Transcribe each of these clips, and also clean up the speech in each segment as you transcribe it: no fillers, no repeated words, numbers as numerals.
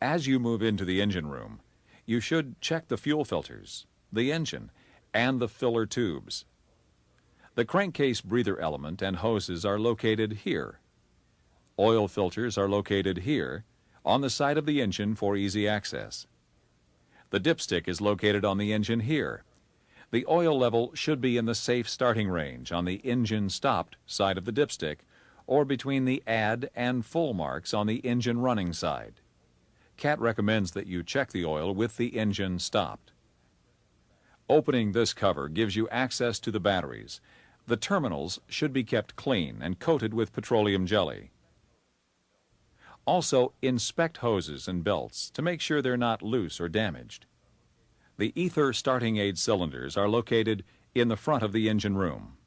As you move into the engine room, you should check the fuel filters, the engine, and the filler tubes. The crankcase breather element and hoses are located here. Oil filters are located here, on the side of the engine for easy access. The dipstick is located on the engine here. The oil level should be in the safe starting range on the engine stopped side of the dipstick, or between the add and full marks on the engine running side. CAT recommends that you check the oil with the engine stopped. Opening this cover gives you access to the batteries. The terminals should be kept clean and coated with petroleum jelly. Also, inspect hoses and belts to make sure they're not loose or damaged. The ether starting aid cylinders are located in the front of the engine room.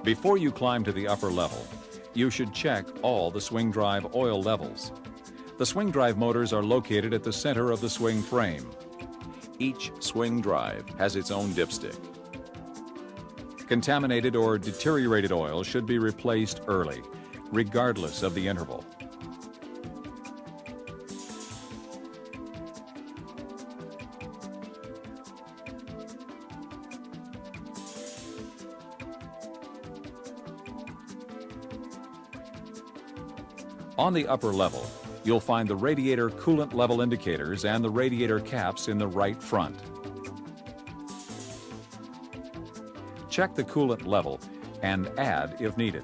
Before you climb to the upper level, you should check all the swing drive oil levels. The swing drive motors are located at the center of the swing frame. Each swing drive has its own dipstick. Contaminated or deteriorated oil should be replaced early, regardless of the interval. On the upper level, you'll find the radiator coolant level indicators and the radiator caps in the right front. Check the coolant level and add if needed.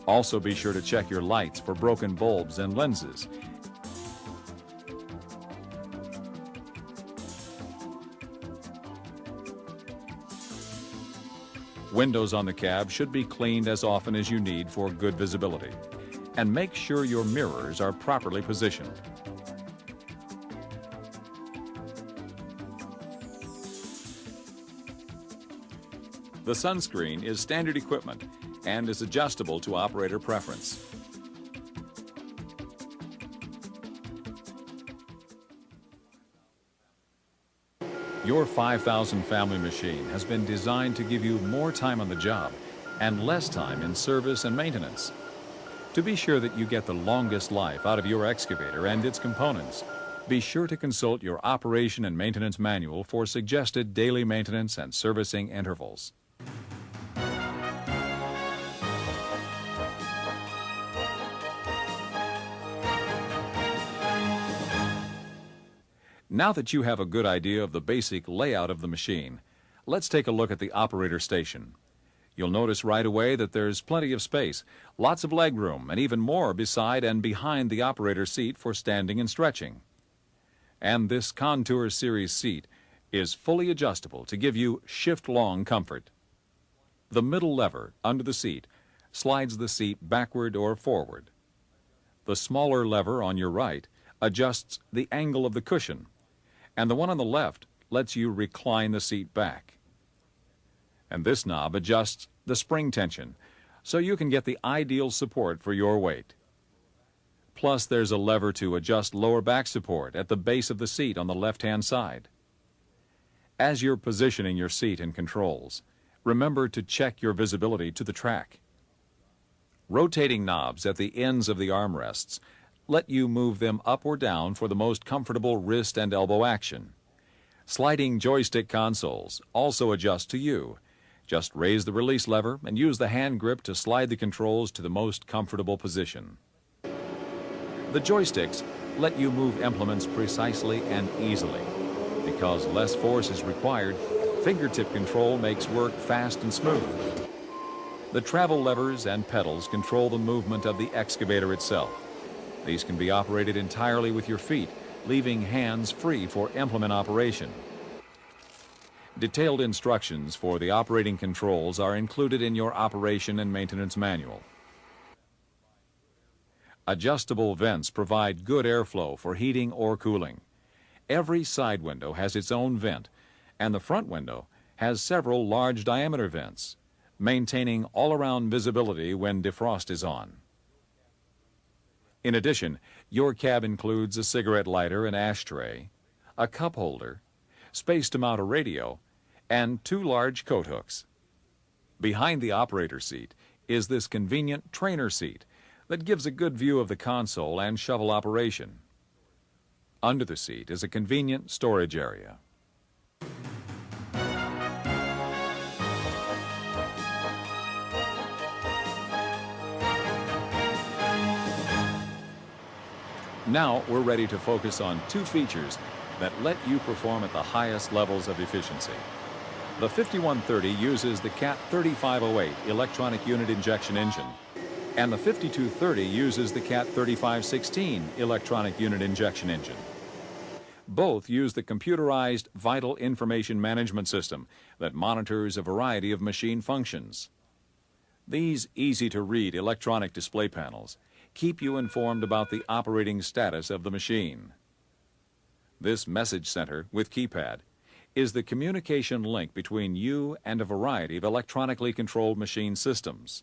Also be sure to check your lights for broken bulbs and lenses. Windows on the cab should be cleaned as often as you need for good visibility. And make sure your mirrors are properly positioned. The sunscreen is standard equipment and is adjustable to operator preference. Your 5000 family machine has been designed to give you more time on the job and less time in service and maintenance. To be sure that you get the longest life out of your excavator and its components, be sure to consult your operation and maintenance manual for suggested daily maintenance and servicing intervals. Now that you have a good idea of the basic layout of the machine, let's take a look at the operator station. You'll notice right away that there's plenty of space, lots of leg room, and even more beside and behind the operator seat for standing and stretching. And this Contour Series seat is fully adjustable to give you shift-long comfort. The middle lever under the seat slides the seat backward or forward. The smaller lever on your right adjusts the angle of the cushion, and the one on the left lets you recline the seat back. And this knob adjusts the spring tension, so you can get the ideal support for your weight. Plus, there's a lever to adjust lower back support at the base of the seat on the left-hand side. As you're positioning your seat and controls, remember to check your visibility to the track. Rotating knobs at the ends of the armrests let you move them up or down for the most comfortable wrist and elbow action. Sliding joystick consoles also adjust to you. Just raise the release lever and use the hand grip to slide the controls to the most comfortable position. The joysticks let you move implements precisely and easily. Because less force is required, fingertip control makes work fast and smooth. The travel levers and pedals control the movement of the excavator itself. These can be operated entirely with your feet, leaving hands free for implement operation. Detailed instructions for the operating controls are included in your operation and maintenance manual. Adjustable vents provide good airflow for heating or cooling. Every side window has its own vent, and the front window has several large diameter vents, maintaining all-around visibility when defrost is on. In addition, your cab includes a cigarette lighter and ashtray, a cup holder, space to mount a radio, and 2 large coat hooks. Behind the operator seat is this convenient trainer seat that gives a good view of the console and shovel operation. Under the seat is a convenient storage area. Now we're ready to focus on 2 features that let you perform at the highest levels of efficiency. The 5130 uses the CAT 3508 electronic unit injection engine, and the 5230 uses the CAT 3516 electronic unit injection engine. Both use the computerized Vital Information Management System that monitors a variety of machine functions. These easy-to-read electronic display panels keep you informed about the operating status of the machine. This message center with keypad is the communication link between you and a variety of electronically controlled machine systems.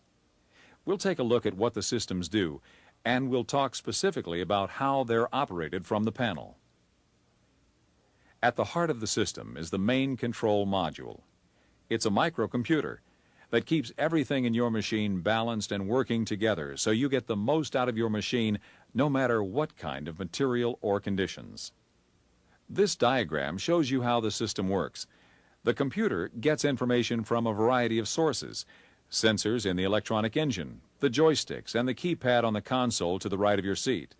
We'll take a look at what the systems do, and we'll talk specifically about how they're operated from the panel. At the heart of the system is the main control module. It's a microcomputer that keeps everything in your machine balanced and working together so you get the most out of your machine no matter what kind of material or conditions. This diagram shows you how the system works. The computer gets information from a variety of sources: sensors in the electronic engine, the joysticks, and the keypad on the console to the right of your seat.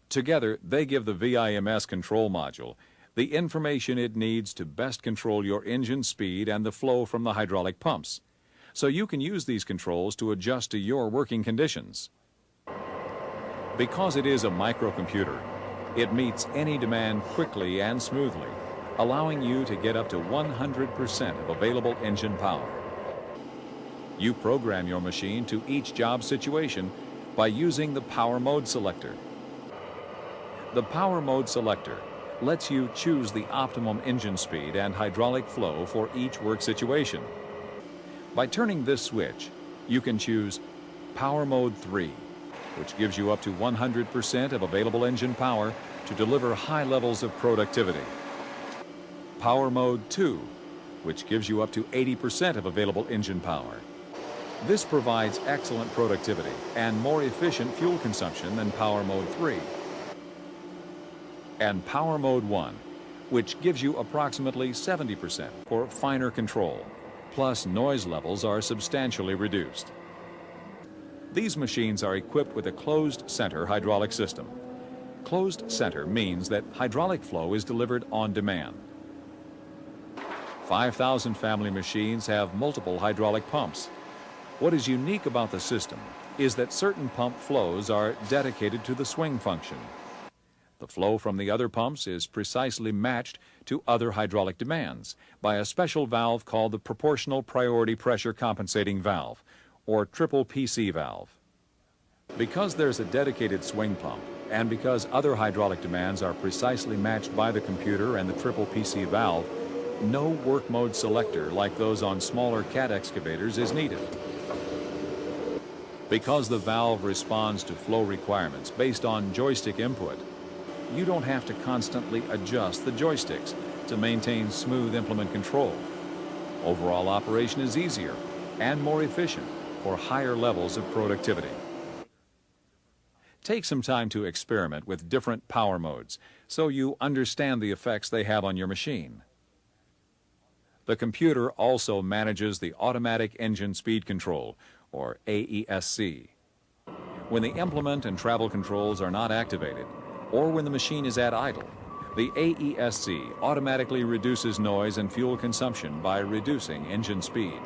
Together, they give the VIMS control module the information it needs to best control your engine speed and the flow from the hydraulic pumps, so you can use these controls to adjust to your working conditions. Because it is a microcomputer, it meets any demand quickly and smoothly, allowing you to get up to 100% of available engine power. You program your machine to each job situation by using the Power Mode Selector. The Power Mode Selector lets you choose the optimum engine speed and hydraulic flow for each work situation. By turning this switch, you can choose Power Mode 3, which gives you up to 100% of available engine power to deliver high levels of productivity. Power Mode 2, which gives you up to 80% of available engine power. This provides excellent productivity and more efficient fuel consumption than Power Mode 3. And Power Mode 1, which gives you approximately 70% for finer control, plus noise levels are substantially reduced. These machines are equipped with a closed center hydraulic system. Closed center means that hydraulic flow is delivered on demand. 5,000 family machines have multiple hydraulic pumps. What is unique about the system is that certain pump flows are dedicated to the swing function. The flow from the other pumps is precisely matched to other hydraulic demands by a special valve called the Proportional Priority Pressure Compensating Valve, or triple PC valve. Because there's a dedicated swing pump, and because other hydraulic demands are precisely matched by the computer and the triple PC valve, no work mode selector like those on smaller cat excavators is needed. Because the valve responds to flow requirements based on joystick input, you don't have to constantly adjust the joysticks to maintain smooth implement control. Overall operation is easier and more efficient for higher levels of productivity. Take some time to experiment with different power modes so you understand the effects they have on your machine. The computer also manages the Automatic Engine Speed Control, or AESC. When the implement and travel controls are not activated, or when the machine is at idle, the AESC automatically reduces noise and fuel consumption by reducing engine speed.